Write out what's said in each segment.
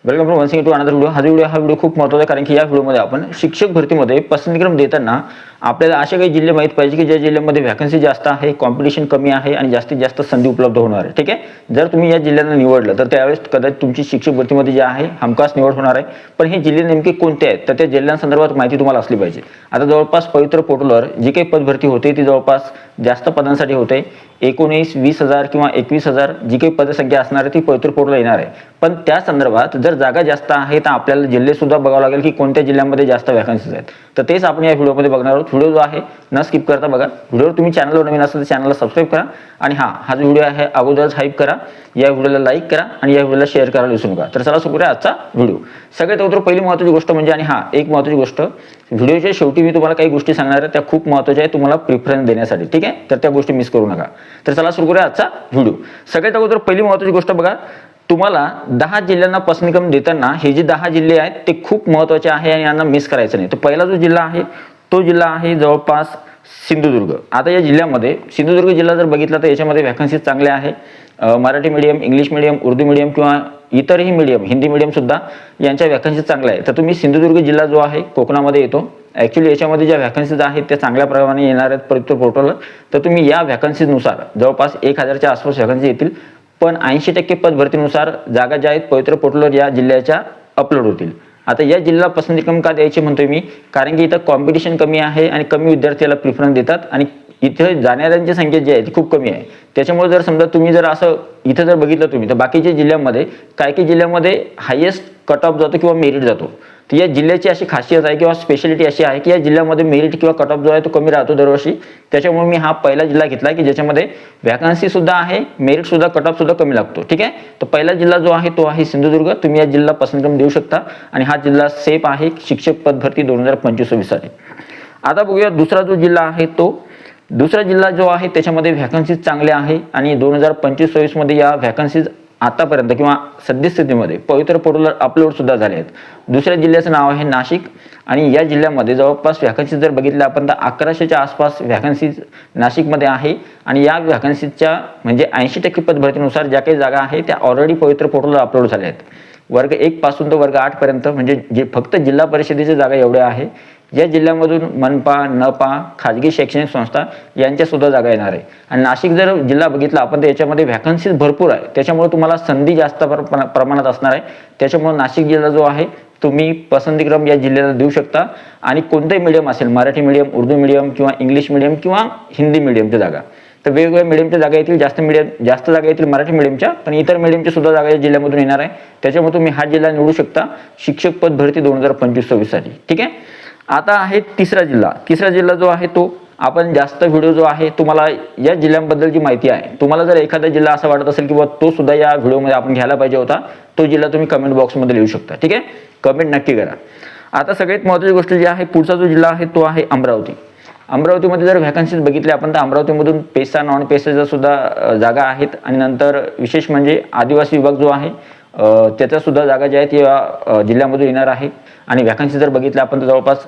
Welcome from once to another video. हा video खूप महत्त्वाचा आहे, कारण की या व्हिडिओमध्ये आपण शिक्षक भरतीमध्ये पसंतीक्रम देताना आपल्याला असे काही जिल्हे माहीत पाहिजे की ज्या जिल्ह्यामध्ये व्हॅकन्सी जास्त आहे, कॉम्पिटिशन कमी आहे आणि जास्तीत जास्त संधी उपलब्ध होणार आहे. ठीक आहे, जर तुम्ही या जिल्ह्यांना निवडलं तर त्यावेळेस कदाचित तुमची शिक्षक भरतीमध्ये जे आहे हमखास निवड होणार आहे. पण हे जिल्हे नेमके कोणते आहेत तर त्या जिल्ह्यांसंदर्भात माहिती तुम्हाला असली पाहिजे. आता जवळपास पवित्र पोर्टलवर जी काही पदभरती होते ती जवळपास जास्त पदांसाठी होते. 19, 20,000 किंवा 21,000 जी काही पदसंख्या असणार आहे ती पवित्र पोर्टलला येणार आहे. पण त्या संदर्भात जर जागा जास्त आहे तर आपल्याला जिल्हे सुद्धा बघावं लागेल की कोणत्या जिल्ह्यामध्ये जास्त वॅकन्सीज आहेत. तर तेच आपण या व्हिडिओमध्ये बघणार आहोत. व्हिडिओ जो आहे न स्किप करता बघा. व्हिडिओवर तुम्ही चॅनलवर नवीन असेल तर चॅनलला सबस्क्राईब करा आणि हा जो व्हिडिओ आहे अगोदरच हाईप करा, या व्हिडिओला लाईक करा आणि या व्हिडिओला शेअर करायला विसरू नका. तर चला सुरू करूया आजचा व्हिडिओ. सगळ्यात अगोदर पहिली महत्त्वाची गोष्ट म्हणजे एक महत्त्वाची गोष्ट, व्हिडिओच्या शेवटी मी तुम्हाला काही गोष्टी सांगणार आहे त्या खूप महत्त्वाच्या आहेत तुम्हाला प्रिफरन्स देण्यासाठी. ठीक आहे, तर त्या गोष्टी मिस करू नका. तर चला सुरू करूया आजचा व्हिडिओ. सगळ्यात अगोदर पहिली महत्त्वाची गोष्ट बघा, तुम्हाला 10 जिल्ह्यांना पसंतीक्रम देताना हे जे 10 जिल्हे आहेत ते खूप महत्त्वाचे आहे आणि यांना मिस करायचं नाही. तर पहिला जो जिल्हा आहे तो जिल्हा आहे जवळपास सिंधुदुर्ग. आता या जिल्ह्यामध्ये सिंधुदुर्ग जिल्हा जर बघितला तर याच्यामध्ये व्हॅकन्सीज चांगल्या आहे. Marathi medium, English medium, Urdu medium किंवा इतरही मीडियम, हिंदी मीडियम सुद्धा यांच्या व्हॅकन्सीज चांगल्या आहेत. तर तुम्ही सिंधुदुर्ग जिल्हा जो आहे कोकणामध्ये येतो. ॲक्च्युली याच्यामध्ये ज्या व्हॅकन्सीज आहेत त्या चांगल्या प्रमाणे येणार आहेत पवित्र पोर्टलवर. तर तुम्ही या व्हॅकन्सीजनुसार जवळपास 1,000च्या आसपास व्हॅकन्सी येतील. पण 80% पदभरतीनुसार जागा ज्या आहेत पवित्र पोर्टलवर या जिल्ह्याच्या अपलोड होतील. आता या जिल्ह्याला पसंतीक्रम का द्यायचे म्हणतोय मी, कारण की इथं कॉम्पिटिशन कमी आहे आणि कमी विद्यार्थ्याला प्रिफरन्स देतात आणि इथं जाणाऱ्यांची संख्या जी आहे ती खूप कमी आहे. त्याच्यामुळे जर समजा तुम्ही जर असं इथं जर बघितलं तुम्ही तर बाकीच्या जिल्ह्यांमध्ये काही जिल्ह्यामध्ये हायेस्ट कट ऑफ जातो किंवा मेरिट जातो. तर या जिल्ह्याची अशी खासियत आहे किंवा स्पेशालिटी अशी आहे की या जिल्ह्यामध्ये मेरिट किंवा कट ऑफ जो आहे तो कमी राहतो दरवर्षी. त्याच्यामुळे मी हा पहिला जिल्हा घेतला की ज्याच्यामध्ये व्हॅकन्सी सुद्धा आहे, मेरिट सुद्धा, कट ऑफ सुद्धा कमी लागतो. ठीक आहे, तर पहिला जिल्हा जो आहे तो आहे सिंधुदुर्ग. तुम्ही या जिल्हा पसंतीक्रम देऊ शकता आणि हा जिल्हा सेफ आहे शिक्षक पदभरती 2025-26 साठी. आता बघूया दुसरा जो जिल्हा आहे तो, दुसरा जिल्हा जो आहे त्याच्यामध्ये व्हॅकन्सीज चांगल्या आहे आणि 2025-26 मध्ये या व्हॅकन्सीज आतापर्यंत किंवा सद्यस्थितीमध्ये पवित्र पोर्टलवर अपलोड सुद्धा झाले आहेत. दुसऱ्या जिल्ह्याचं नाव आहे नाशिक आणि या जिल्ह्यामध्ये जवळपास व्हॅकन्सीज जर बघितल्या आपण तर 1100च्या आसपास व्हॅकन्सीज नाशिकमध्ये आहे आणि या व्हॅकन्सीजच्या म्हणजे 80% पदभरतीनुसार ज्या काही जागा आहेत त्या ऑलरेडी पवित्र पोर्टलवर अपलोड झाल्या आहेत. वर्ग 1 पासून तर वर्ग 8 पर्यंत म्हणजे जे फक्त जिल्हा परिषदेच्या जागा एवढ्या आहे. या जिल्ह्यामधून मनपा, नपा, खाजगी शैक्षणिक संस्था यांच्या सुद्धा जागा येणार आहे. आणि नाशिक जर जिल्हा बघितला आपण तर याच्यामध्ये व्हॅकन्सीज भरपूर आहे, त्याच्यामुळे तुम्हाला संधी जास्त प्रमाणात असणार आहे. त्याच्यामुळे नाशिक जिल्हा जो आहे तुम्ही पसंतीक्रम या जिल्ह्याला देऊ शकता आणि कोणतेही मीडियम असेल, मराठी मीडियम, उर्दू मीडियम किंवा इंग्लिश मीडियम किंवा हिंदी मीडियमच्या जागा, तर वेगवेगळ्या मीडियमच्या जागा येतील. जास्त जागा येतील मराठी मीडियमच्या, पण इतर मीडियमच्या सुद्धा जागा या जिल्ह्यामधून येणार आहे. त्याच्यामुळे तुम्ही हा जिल्हा निवडू शकता शिक्षक पद भरती 2025-26 साठी. ठीक आहे, आता आहे तिसरा जिल्हा. तिसरा जिल्हा जो आहे तो आपण जास्त व्हिडिओ जो आहे तुम्हाला या जिल्ह्यांबद्दल जी माहिती आहे, तुम्हाला जर एखादा जिल्हा असा वाटत असेल की तो सुद्धा या व्हिडिओमध्ये आपण घ्यायला पाहिजे होता, तो जिल्हा तुम्ही कमेंट बॉक्समध्ये लिहू शकता. ठीक आहे, कमेंट नक्की करा. आता सगळ्यात महत्त्वाची गोष्ट जी आहे, पुढचा जो जिल्हा आहे तो आहे अमरावती. अमरावतीमध्ये जर व्हॅकन्सीज बघितले आपण तर अमरावतीमधून पेसा, नॉन पेसाच्या सुद्धा जागा आहेत आणि नंतर विशेष म्हणजे आदिवासी विभाग जो आहे त्याच्या सुद्धा जागा ज्या आहेत या जिल्ह्यामधून येणार आहे. आणि व्हॅकन्सी जर बघितलं आपण तर जवळपास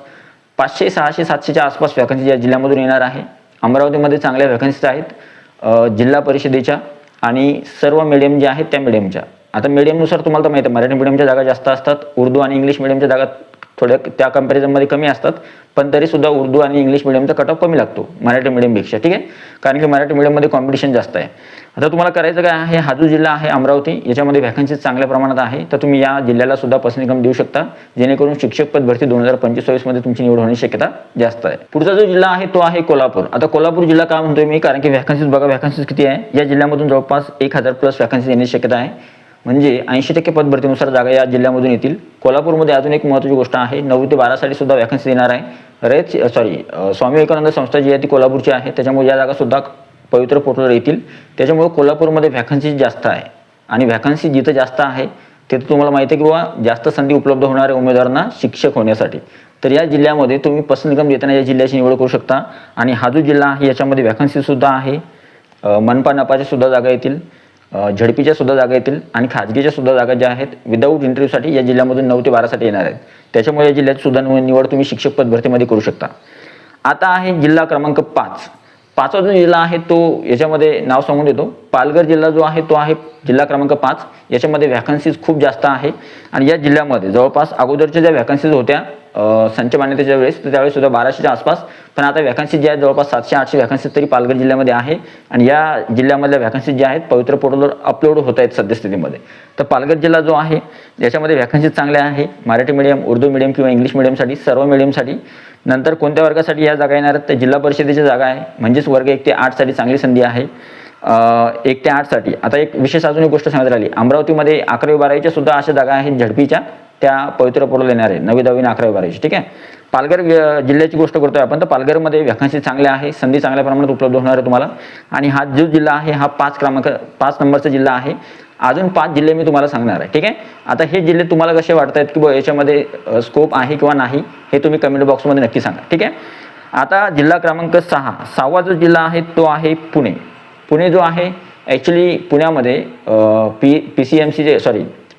500, 600, 700च्या आसपास व्हॅकन्सी या जिल्ह्यामधून येणार आहे. अमरावतीमध्ये चांगल्या व्हॅकन्सीज आहेत जिल्हा परिषदेच्या आणि सर्व मीडियम जे आहेत त्या मीडियमच्या. आता मीडियमनुसार तुम्हाला तर माहिती आहे मराठी मीडियमच्या जागा जास्त असतात, उर्दू आणि इंग्लिश मीडियमच्या जागा थोड्या त्या कंपॅरिझनमध्ये कमी असतात. पण तरी सुद्धा उर्दू आणि इंग्लिश मीडियमचा कट ऑफ कमी लागतो मराठी मीडियमपेक्षा. ठीक आहे, कारण की मराठी मीडियममध्ये कॉम्पिटिशन जास्त आहे. आता तुम्हाला करायचं काय आहे, हा जो जिल्हा आहे अमरावती याच्यामध्ये व्हॅकन्सीज चांगल्या प्रमाणात आहे, तर तुम्ही या जिल्ह्याला सुद्धा पसंतीक्रम देऊ शकता जेणेकरून शिक्षक पद भरती 2025-26 मध्ये तुमची निवड होण्याची शक्यता जास्त आहे. पुढचा जो जिल्हा आहे तो आहे कोल्हापूर. आता कोल्हापूर जिल्हा का म्हणतोय मी, कारण की व्हॅकन्सीज बघा, व्हॅकन्सीज किती आहे या जिल्ह्यामधून जवळपास 1000 प्लस व्हॅकन्सीज येण्याची शक्यता आहे. म्हणजे 80% पदभरतीनुसार जागा या जिल्ह्यामधून येतील. कोल्हापूरमध्ये अजून एक महत्त्वाची गोष्ट आहे, 9 ते 12 साठी सुद्धा व्हॅकन्सी देणार आहे. स्वामी विवेकानंद संस्था जी आहे ती कोल्हापूरची आहे, त्याच्यामुळे या जागा सुद्धा पवित्र पोर्टलवर येतील. त्याच्यामुळे कोल्हापूरमध्ये व्हॅकन्सी जास्त आहे आणि व्हॅकन्सी जिथं जास्त आहे तिथं तुम्हाला माहिती आहे की बाबा जास्त संधी उपलब्ध होणार आहे उमेदवारांना शिक्षक होण्यासाठी. तर या जिल्ह्यामध्ये तुम्ही पसंतीक्रम देताना या जिल्ह्याची निवड करू शकता. आणि हा जो जिल्हा आहे याच्यामध्ये व्हॅकन्सी सुद्धा आहे, मनपा, नपाच्या सुद्धा जागा येतील, झडपीच्या सुद्धा जागा येतील आणि खाजगीच्या सुद्धा जागा ज्या आहेत विदाऊट इंटरव्ह्यूसाठी या जिल्ह्यामधून 9 ते 12 साठी येणार आहेत. त्याच्यामुळे या जिल्ह्यात सुद्धा निवड तुम्ही शिक्षक पद भरतीमध्ये करू शकता. आता आहे जिल्हा क्रमांक 5. पाचवा जो जिल्हा आहे तो याच्यामध्ये नाव सांगून देतो, पालघर जिल्हा जो आहे तो आहे जिल्हा क्रमांक 5. याच्यामध्ये व्हॅकन्सीज खूप जास्त आहे आणि या जिल्ह्यामध्ये जवळपास अगोदरच्या ज्या व्हॅकन्सीज होत्या संच मान्यतेच्या वेळेस, तर त्यावेळेस सुद्धा 1200च्या आसपास, पण आता व्हॅकन्सी ज्या आहेत जवळपास 700-800 व्हॅकन्सी तरी पालघर जिल्ह्यामध्ये आहे. आणि या जिल्ह्यामधल्या व्हॅकन्सी ज्या आहेत पवित्र पोर्टलवर अपलोड होत आहेत सद्यस्थितीमध्ये. तर पालघर जिल्हा जो आहे याच्यामध्ये व्हॅकन्सी चांगल्या आहे, मराठी मीडियम, उर्दू मीडियम किंवा इंग्लिश मीडियमसाठी, सर्व मीडियमसाठी. नंतर कोणत्या वर्गासाठी या जागा येणार आहेत, तर जिल्हा परिषदेच्या जागा आहे, म्हणजेच वर्ग 1 ते 8 साठी चांगली संधी आहे. 1 ते 8 साठी. आता एक विशेष अजून एक गोष्ट सांगत राहिली, अमरावतीमध्ये 11वी-12वीच्या सुद्धा अशा जागा आहेत झडपीच्या, त्या पवित्र पोर्टल येणार आहे 9वी 10वी 11वी-12वीची. ठीक आहे. पालघर जिल्ह्याची गोष्ट करतोय आपण, तर पालघरमध्ये व्हॅकन्सी चांगल्या आहे, संधी चांगल्या प्रमाणात उपलब्ध होणार आहे तुम्हाला. आणि हा जो जिल्हा आहे हा 5 नंबरचा जिल्हा आहे. अजून 5 जिल्हे मी तुम्हाला सांगणार आहे. ठीक आहे. आता हे जिल्हे तुम्हाला कसे वाटत आहेत की याच्यामध्ये स्कोप आहे किंवा नाही, हे तुम्ही कमेंट बॉक्समध्ये नक्की सांगा. ठीक आहे. आता जिल्हा क्रमांक 6वा जो जिल्हा आहे तो आहे पुणे. पुणे जो आहे ॲक्च्युली पुण्यामध्ये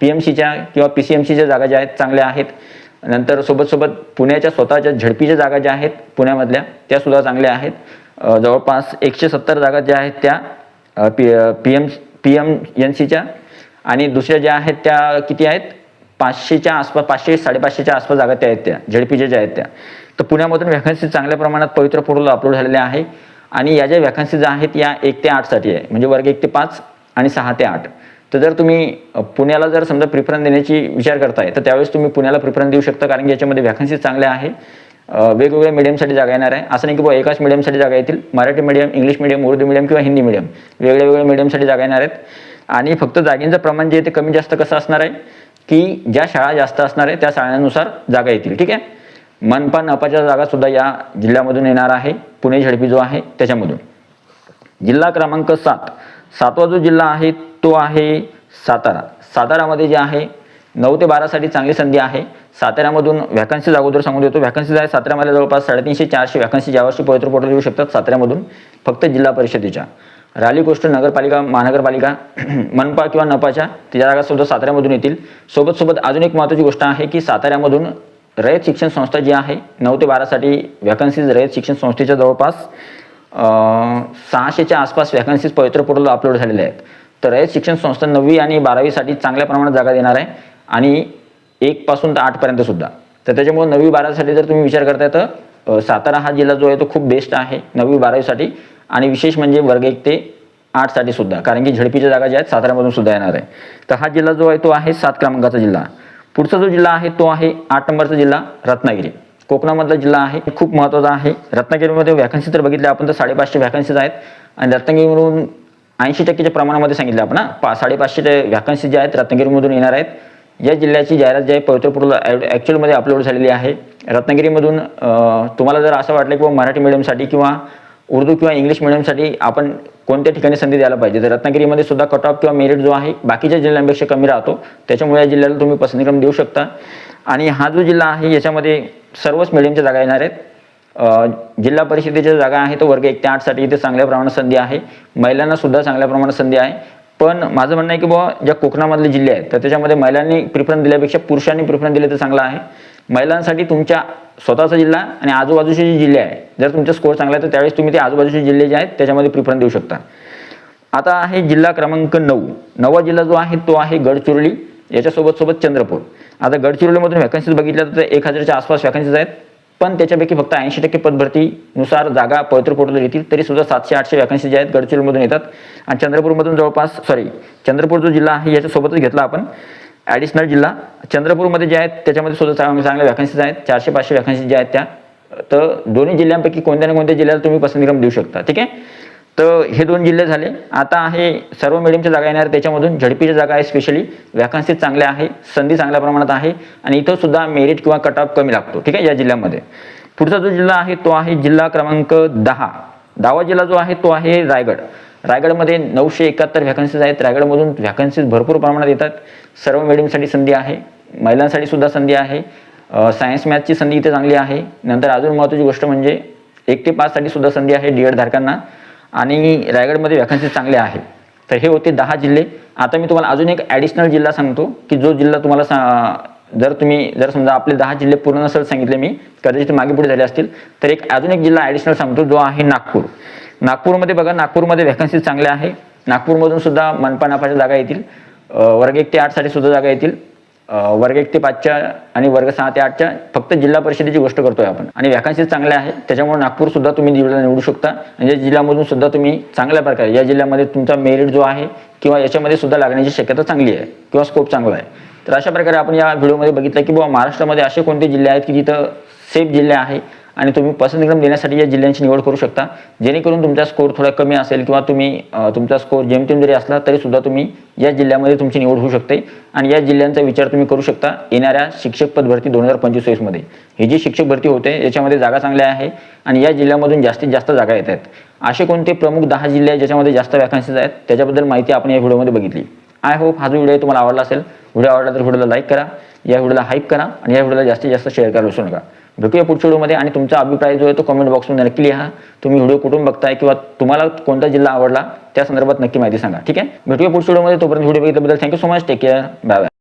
PMCच्या किंवा PCMCच्या जागा ज्या आहेत चांगल्या आहेत. नंतर सोबत पुण्याच्या स्वतःच्या झडपीच्या जागा ज्या आहेत पुण्यामधल्या त्या सुद्धा चांगल्या आहेत. जवळपास 170 जागा ज्या आहेत त्या PMNCच्या, आणि दुसऱ्या ज्या आहेत त्या किती आहेत 500च्या आसपास, 500-550च्या आसपास जागा त्या आहेत त्या झडपीच्या ज्या आहेत त्या. तर पुण्यामधून व्हॅकन्सी चांगल्या प्रमाणात पवित्र पोर्टलला अपलोड झालेल्या आहे. आणि या ज्या व्हॅकन्सीज आहेत या 1 ते 8 साठी आहे, म्हणजे वर्ग 1 ते 5 आणि 6 ते 8. तर जर तुम्ही पुण्याला जर समजा प्रिफरन्स देण्याची विचार करताय तर त्यावेळेस तुम्ही पुण्याला प्रिफरन्स देऊ शकता, कारण की याच्यामध्ये व्हॅकन्सी चांगल्या आहे. वेगवेगळ्या मीडियमसाठी जागा येणार आहे, असं नाही की एकाच मीडियमसाठी जागा येतील. Marathi medium, English medium, Urdu medium किंवा हिंदी मीडियम, वेगवेगळ्या मीडियमसाठी जागा येणार आहेत. आणि फक्त जागेचं प्रमाण जे आहे ते कमी जास्त कसं असणार आहे की ज्या शाळा जास्त असणार आहे त्या शाळांनुसार जागा येतील. ठीक आहे. मनपा नपाच्या जागा सुद्धा या जिल्ह्यामधून येणार आहे, पुणे झडपी जो आहे त्याच्यामधून. जिल्हा क्रमांक 7वा जो जिल्हा आहे तो आहे सातारा. सातारामध्ये जे आहे 9 ते 12 साठी चांगली संधी आहे. साताऱ्यामधून व्हॅकन्सीज अगोदर सांगून देतो. व्हॅकन्सीज आहे साताऱ्यामध्ये जवळपास 350-400 व्हॅकन्सी यावर्षी पवित्र पोर्टल येऊ शकतात साताऱ्यामधून, फक्त जिल्हा परिषदेच्या. राहिली गोष्ट नगरपालिका, महानगरपालिका, मनपा किंवा नपाच्या, त्या जागा सुद्धा साताऱ्यामधून येतील. सोबत अजून एक महत्त्वाची गोष्ट आहे की साताऱ्यामधून रयत शिक्षण संस्था जी आहे 9 ते 12 साठी व्हॅकन्सीज रयत शिक्षण संस्थेच्या जवळपास 600च्या आसपास व्हॅकन्सीज पवित्र पोर्टलला अपलोड झालेल्या आहेत. तर रयत शिक्षण संस्था 9वी आणि 12वी साठी चांगल्या प्रमाणात जागा देणार आहे, आणि 1 पासून तर 8 पर्यंत सुद्धा. तर त्याच्यामुळे 9वी-12वी साठी जर तुम्ही विचार करताय तर सातारा हा जिल्हा जो आहे तो खूप बेस्ट आहे 9वी-12वी साठी. आणि विशेष म्हणजे वर्ग 1 ते 8 साठी सुद्धा, कारण की झडपीच्या जागा ज्या आहेत साताऱ्यामधून सुद्धा येणार आहे. तर हा जिल्हा जो आहे तो आहे 7 क्रमांकाचा जिल्हा. पुढचा जो जिल्हा आहे तो आहे 8 नंबरचा जिल्हा रत्नागिरी. कोकणामधला जिल्हा आहे, खूप महत्त्वाचा आहे. रत्नागिरीमध्ये व्हॅकन्सी तर बघितल्या आपण तर 550 व्हॅकन्सीज आहेत, आणि रत्नागिरीमधून 80%च्या प्रमाणामध्ये सांगितलं आपण 550 व्हॅकन्सी ज्या आहेत रत्नागिरीमधून येणार आहेत. या जिल्ह्याची जाहिरात जी आहे पवित्र पोर्टलला ॲक्च्युअलमध्ये अपलोड झालेली आहे. रत्नागिरीमधून तुम्हाला जर असं वाटलं की मराठी मीडियमसाठी किंवा उर्दू किंवा इंग्लिश मीडियमसाठी आपण कोणत्या ठिकाणी संधी द्यायला पाहिजे, तर रत्नागिरीमध्ये सुद्धा कट ऑफ किंवा मेरिट जो आहे बाकीच्या जिल्ह्यांपेक्षा कमी राहतो, त्याच्यामुळे या जिल्ह्याला तुम्ही पसंतीक्रम देऊ शकता. आणि हा जो जिल्हा आहे याच्यामध्ये सर्वच मिडियमच्या जागा येणार आहेत. जिल्हा परिषदेच्या जागा आहे तो वर्ग 1 ते 8 साठी इथे चांगल्या प्रमाणात संधी आहे. महिलांना सुद्धा चांगल्या प्रमाणात संधी आहे. पण माझं म्हणणं आहे की बाबा ज्या कोकणामधले जिल्हे आहेत तर त्याच्यामध्ये महिलांनी प्रिफरन्स दिल्यापेक्षा पुरुषांनी प्रिफरन्स दिले तर चांगलं आहे. महिलांसाठी तुमच्या स्वतःचा जिल्हा आणि आजूबाजूचे जे जिल्हे आहे, जर तुमचा स्कोर चांगला आहे तर त्यावेळेस तुम्ही ते आजूबाजूचे जिल्हे जे आहेत त्याच्यामध्ये प्रिफरन्स देऊ शकता. आता आहे जिल्हा क्रमांक 9. 9वा जिल्हा जो आहे तो आहे गडचिरोली, याच्यासोबत चंद्रपूर. आता गडचिरोलीमधून व्हॅकन्सीज बघितल्या तर 1000च्या आसपास व्हॅकन्सीज आहेत, पण त्याच्यापैकी फक्त 80% पदभरतीनुसार जागा पवित्र पोर्टलवर येतील. तरी सुद्धा 700-800 व्हॅकन्सी ज्या आहेत गडचिरोलीमधून येतात. आणि चंद्रपूरमधून जवळपास चंद्रपूर जो जिल्हा आहे याच्यासोबतच घेतला आपण ॲडिशनल जिल्हा. चंद्रपूरमध्ये जे आहेत त्याच्यामध्ये सुद्धा चांगल्या व्हॅकन्सीज आहेत, 400-500 व्हॅकन्सी ज्या आहेत त्या. तर दोन्ही जिल्ह्यांपैकी कोणत्या ना कोणत्या जिल्ह्याला तुम्ही पसंतीक्रम देऊ शकता. ठीक आहे. तर हे 2 जिल्हे झाले. आता आहे सर्व मिडियमच्या जागा येणार, त्याच्यामधून झडपीच्या जागा आहे, स्पेशली व्हॅकन्सीज चांगल्या आहे, संधी चांगल्या प्रमाणात आहे, आणि इथं सुद्धा मेरिट किंवा कट ऑफ कमी लागतो. ठीक आहे. या जिल्ह्यामध्ये पुढचा जो जिल्हा आहे तो आहे जिल्हा क्रमांक 10. 10वा जिल्हा जो आहे तो आहे रायगड. रायगडमध्ये 971 व्हॅकन्सीज आहेत. रायगडमधून व्हॅकन्सीज भरपूर प्रमाणात येतात. सर्व मिडियमसाठी संधी आहे, महिलांसाठी सुद्धा संधी आहे, सायन्स मॅथची संधी इथे चांगली आहे. नंतर अजून महत्त्वाची गोष्ट म्हणजे 1 ते 5 साठी सुद्धा संधी आहे DED धारकांना, आणि रायगडमध्ये व्हॅकन्सी चांगले आहे. तर हे होते 10 जिल्हे. आता मी तुम्हाला अजून एक ॲडिशनल जिल्हा सांगतो की जो जिल्हा तुम्हाला जर समजा आपले 10 जिल्हे पूर्ण नसेल सांगितले मी, कदाचित मागे पुढे झाले असतील, तर अजून एक जिल्हा ॲडिशनल सांगतो जो आहे नागपूर. नागपूरमध्ये बघा, नागपूरमध्ये व्हॅकन्सी चांगल्या आहे. नागपूरमधून सुद्धा मनपा नापाच्या जागा येतील. वर्ग 1 ते 8 साठी सुद्धा जागा येतील. वर्ग 1 ते 5च्या आणि वर्ग 6 ते 8च्या फक्त जिल्हा परिषदेची गोष्ट करतोय आपण. आणि व्हॅकन्सी चांगल्या आहे, त्याच्यामुळे नागपूर सुद्धा तुम्ही निवडू शकता. म्हणजे जिल्ह्यामधून सुद्धा तुम्ही चांगल्या प्रकारे या जिल्ह्यामध्ये तुमचा मेरिट जो आहे किंवा याच्यामध्ये सुद्धा लागण्याची शक्यता चांगली आहे किंवा स्कोप चांगला आहे. तर अशा प्रकारे आपण या व्हिडिओमध्ये बघितलं की बाबा महाराष्ट्रामध्ये असे कोणते जिल्हे आहेत की जिथं सेफ जिल्हे आहे आणि तुम्ही पसंतीक्रम देण्यासाठी या जिल्ह्यांची निवड करू शकता, जेणेकरून तुमचा स्कोर थोडा कमी असेल किंवा तुम्ही तुमचा स्कोर जेमतेम जरी असला तरी सुद्धा तुम्ही या जिल्ह्यामध्ये तुमची निवड होऊ शकते. आणि या जिल्ह्यांचा विचार तुम्ही करू शकता येणाऱ्या शिक्षक पद भरती 2025 मध्ये. ही जी शिक्षक भरती होते याच्यामध्ये जागा चांगल्या आहे आणि या जिल्ह्यामधून जास्तीत जास्त जागा येत आहेत. असे कोणते प्रमुख 10 जिल्हे आहेत ज्याच्यामध्ये जास्त वॅकन्सीज आहेत त्याच्याबद्दल माहिती आपण या व्हिडिओमध्ये बघितली. आय होप हा जो व्हिडिओ तुम्हाला आवडला असेल. व्हिडिओ आवडला तर व्हिडिओला लाईक करा, या व्हिडिओला हाईप करा आणि या व्हिडिओला जास्तीत जास्त शेअर करायला विसरू नका. भेटूया पुढच्या व्हिडिओमध्ये आणि तुमचा अभिप्राय जो आहे तो कमेंट बॉक्समध्ये नक्की लिहा. तुम्ही व्हिडिओ कुठून बघताय किंवा तुम्हाला कोणता जिल्हा आवडला त्या संदर्भात नक्की माहिती सांगा. ठीक आहे, भेटूया पुढच्या व्हिडिओमध्ये. तोपर्यंत व्हिडिओ बघितल्याबद्दल thank you so much. Take care. Bye bye.